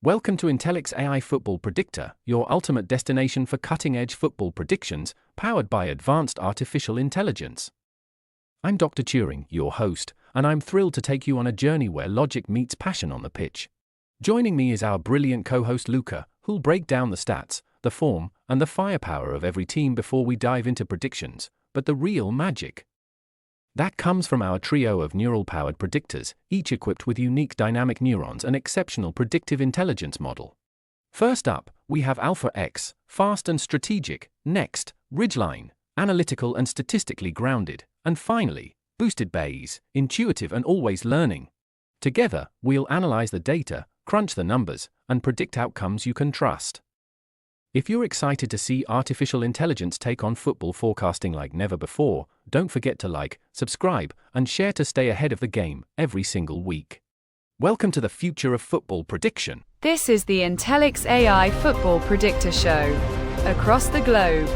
Welcome to Intellix AI Football Predicta, your ultimate destination for cutting-edge football predictions, powered by advanced artificial intelligence. I'm Dr. Turing, your host, and I'm thrilled to take you on a journey where logic meets passion on the pitch. Joining me is our brilliant co-host Luca, who'll break down the stats, the form, and the firepower of every team before we dive into predictions, but the real magic. That comes from our trio of neural-powered predictors, each equipped with unique dynamic neurons and exceptional predictive intelligence model. First up, we have Alpha X, fast and strategic; next, Ridgeline, analytical and statistically grounded; and finally, Boosted Bayes, intuitive and always learning. Together, we'll analyze the data, crunch the numbers, and predict outcomes you can trust. If you're excited to see artificial intelligence take on football forecasting like never before, don't forget to like, subscribe, and share to stay ahead of the game every single week. Welcome to the future of football prediction. This is the Intellix AI Football Predicta show. Across the globe,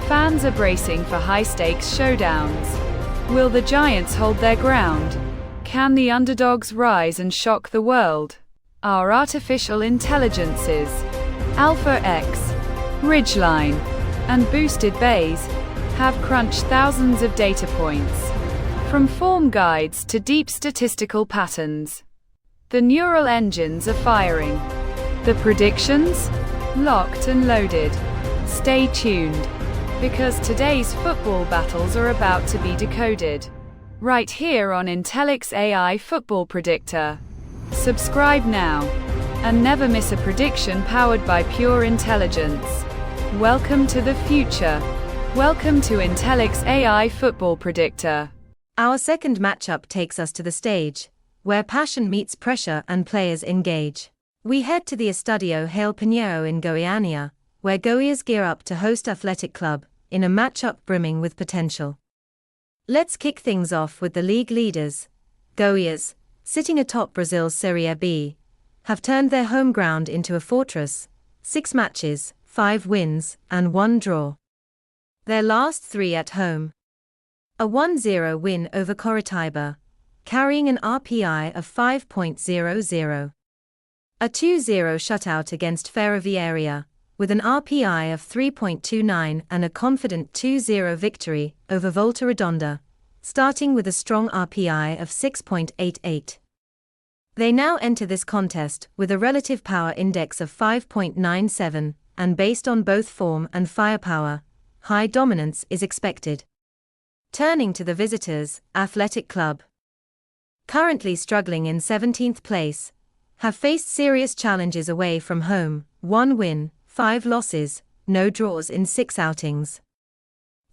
fans are bracing for high-stakes showdowns. Will the Giants hold their ground? Can the underdogs rise and shock the world? Our artificial intelligences, Alpha X, Ridgeline, and Boosted Bayes, have crunched thousands of data points, from form guides to deep statistical patterns. The neural engines are firing. The predictions? Locked and loaded. Stay tuned, because today's football battles are about to be decoded. Right here on Intellix AI Football Predicta. Subscribe now, and never miss a prediction powered by pure intelligence. Welcome to the future. Welcome to Intellix AI Football Predicta. Our second matchup takes us to the stage, where passion meets pressure and players engage. We head to the Estadio Gil Pinheiro in Goiânia, where Goiás gear up to host Athletic Club, in a matchup brimming with potential. Let's kick things off with the league leaders. Goiás, sitting atop Brazil's Serie B, have turned their home ground into a fortress. 6 matches, 5 wins, and 1 draw. Their last 3 at home. A 1-0 win over Coritiba, carrying an RPI of 5.00. A 2-0 shutout against Ferroviária, with an RPI of 3.29 and a confident 2-0 victory over Volta Redonda, starting with a strong RPI of 6.88. They now enter this contest with a relative power index of 5.97, and based on both form and firepower, high dominance is expected. Turning to the visitors, Athletic Club, currently struggling in 17th place, have faced serious challenges away from home: 1 win, 5 losses, no draws in 6 outings.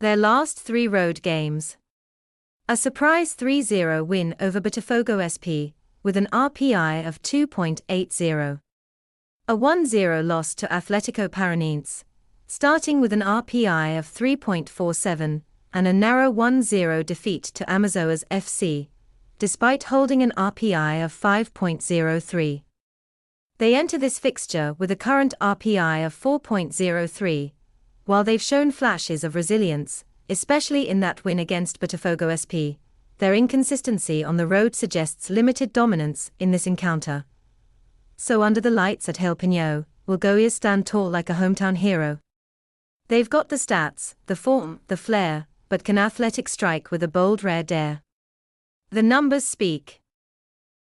Their last 3 road games. A surprise 3-0 win over Botafogo SP, with an RPI of 2.80. A 1-0 loss to Atlético Paranaense, starting with an RPI of 3.47, and a narrow 1-0 defeat to Amazonas FC, despite holding an RPI of 5.03. They enter this fixture with a current RPI of 4.03, while they've shown flashes of resilience, especially in that win against Botafogo SP. Their inconsistency on the road suggests limited dominance in this encounter. So under the lights at Gil Pinheiro, will Goiás stand tall like a hometown hero? They've got the stats, the form, the flair, but can Athletic strike with a bold rare dare? The numbers speak.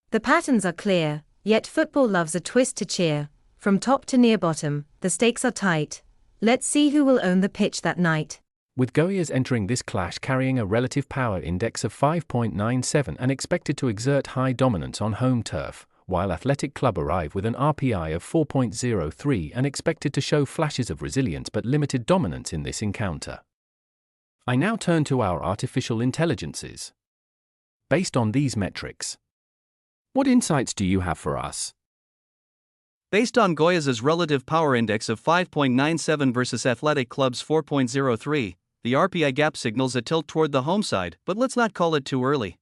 The patterns are clear, yet football loves a twist to cheer. From top to near bottom, the stakes are tight. Let's see who will own the pitch that night. With Goiás entering this clash carrying a relative power index of 5.97 and expected to exert high dominance on home turf, while Athletic Club arrive with an RPI of 4.03 and expected to show flashes of resilience but limited dominance in this encounter. I now turn to our artificial intelligences. Based on these metrics, what insights do you have for us? Based on Goiás' relative power index of 5.97 versus Athletic Club's 4.03, the RPI gap signals a tilt toward the home side, but let's not call it too early.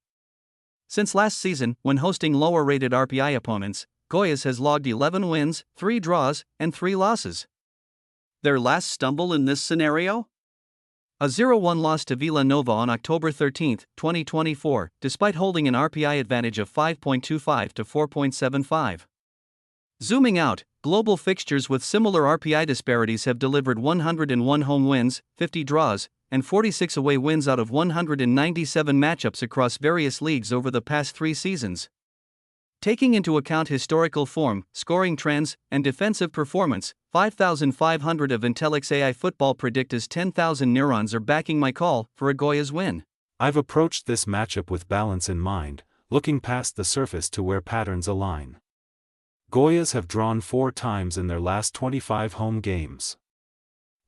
Since last season, when hosting lower-rated RPI opponents, Goiás has logged 11 wins, 3 draws, and 3 losses. Their last stumble in this scenario? A 0-1 loss to Vila Nova on October 13, 2024, despite holding an RPI advantage of 5.25 to 4.75. Zooming out, global fixtures with similar RPI disparities have delivered 101 home wins, 50 draws, and 46 away wins out of 197 matchups across various leagues over the past 3 seasons. Taking into account historical form, scoring trends, and defensive performance, 5,500 of Intellix AI Football Predicta's 10,000 neurons are backing my call for a Goiás win. I've approached this matchup with balance in mind, looking past the surface to where patterns align. Goiás have drawn 4 times in their last 25 home games.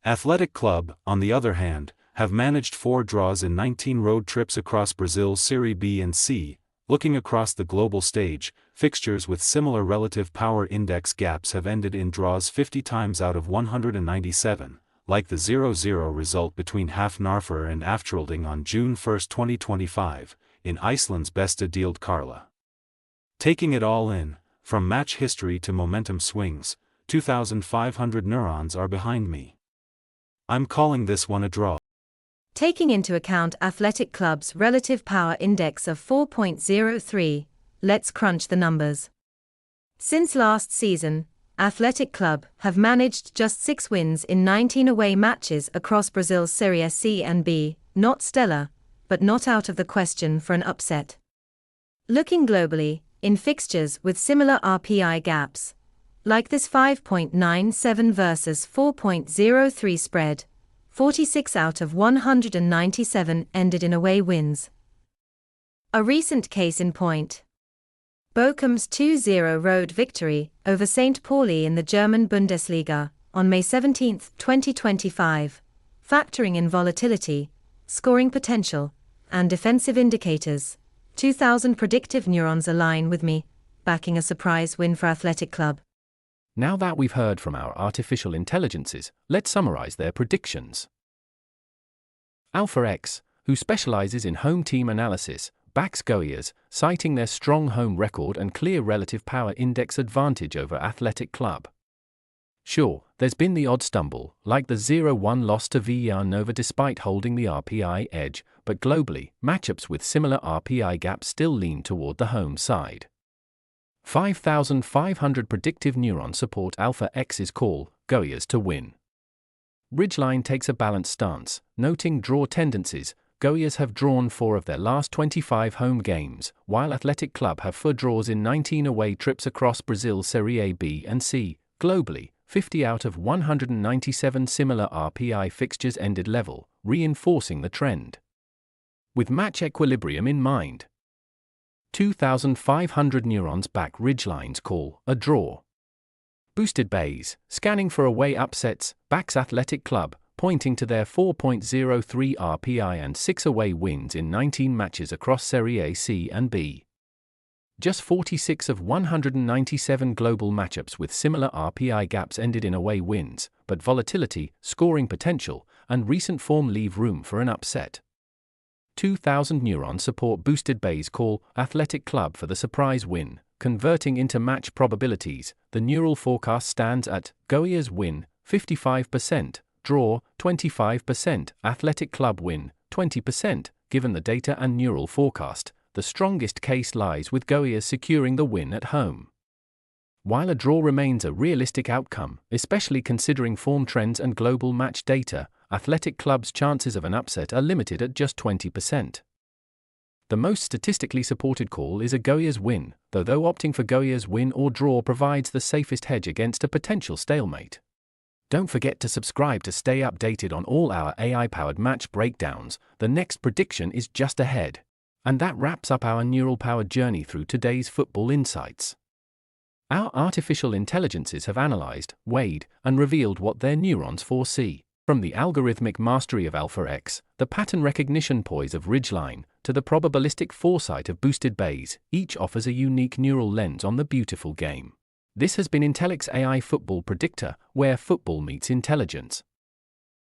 Athletic Club, on the other hand, have managed 4 draws in 19 road trips across Brazil's Serie B and C. Looking across the global stage, fixtures with similar relative power index gaps have ended in draws 50 times out of 197, like the 0-0 result between Hafnarfur and Afturelding on June 1, 2025, in Iceland's Besta Deild Karla. Taking it all in, from match history to momentum swings, 2,500 neurons are behind me. I'm calling this one a draw. Taking into account Athletic Club's relative power index of 4.03, let's crunch the numbers. Since last season, Athletic Club have managed just 6 wins in 19 away matches across Brazil's Serie C and B, not stellar, but not out of the question for an upset. Looking globally, in fixtures with similar RPI gaps, like this 5.97 versus 4.03 spread, 46 out of 197 ended in away wins. A recent case in point: Bochum's 2-0 road victory over St. Pauli in the German Bundesliga on May 17, 2025, factoring in volatility, scoring potential, and defensive indicators. 2,000 predictive neurons align with me, backing a surprise win for Athletic Club. Now that we've heard from our artificial intelligences, let's summarize their predictions. AlphaX, who specializes in home team analysis, backs Goiás, citing their strong home record and clear relative power index advantage over Athletic Club. Sure, there's been the odd stumble, like the 0-1 loss to Villa Nova despite holding the RPI edge, but globally, matchups with similar RPI gaps still lean toward the home side. 5,500 predictive neurons support Alpha X's call, Goiás to win. Ridgeline takes a balanced stance, noting draw tendencies. Goiás have drawn 4 of their last 25 home games, while Athletic Club have 4 draws in 19 away trips across Brazil's Serie A, B and C. Globally, 50 out of 197 similar RPI fixtures ended level, reinforcing the trend. With match equilibrium in mind, 2,500 neurons back Ridgeline's call, a draw. Boosted Bays, scanning for away upsets, backs Athletic Club, pointing to their 4.03 RPI and 6 away wins in 19 matches across Serie A, C and B. Just 46 of 197 global matchups with similar RPI gaps ended in away wins, but volatility, scoring potential, and recent form leave room for an upset. 2,000 neurons support Boosted Bays call, Athletic Club for the surprise win, converting into match probabilities. The neural forecast stands at Goiás win, 55%, draw, 25%, Athletic Club win, 20%. Given the data and neural forecast, the strongest case lies with Goiás securing the win at home. While a draw remains a realistic outcome, especially considering form trends and global match data, Athletic Club's chances of an upset are limited at just 20%. The most statistically supported call is a Goiás win, though opting for Goiás win or draw provides the safest hedge against a potential stalemate. Don't forget to subscribe to stay updated on all our AI-powered match breakdowns. The next prediction is just ahead. And that wraps up our neural-powered journey through today's football insights. Our artificial intelligences have analyzed, weighed, and revealed what their neurons foresee. From the algorithmic mastery of AlphaX, the pattern recognition poise of Ridgeline, to the probabilistic foresight of Boosted Bays, each offers a unique neural lens on the beautiful game. This has been Intellix AI Football Predicta, where football meets intelligence.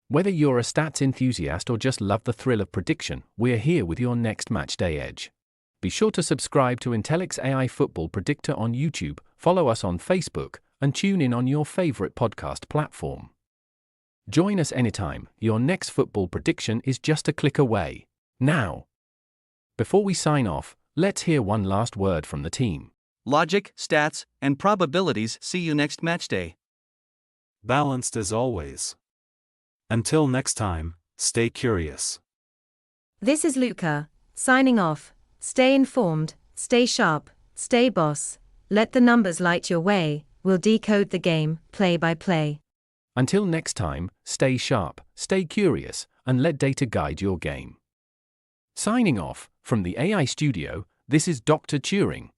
Whether you're a stats enthusiast or just love the thrill of prediction, we're here with your next matchday edge. Be sure to subscribe to Intellix AI Football Predicta on YouTube, follow us on Facebook, and tune in on your favorite podcast platform. Join us anytime, your next football prediction is just a click away. Now, before we sign off, let's hear one last word from the team. logic, stats, and probabilities. See you next match day. Balanced as always. Until next time, stay curious. This is Luca, signing off. Stay informed, stay sharp, stay boss. Let the numbers light your way, we'll decode the game, play by play. Until next time, stay sharp, stay curious, and let data guide your game. Signing off, from the AI studio, this is Dr. Turing.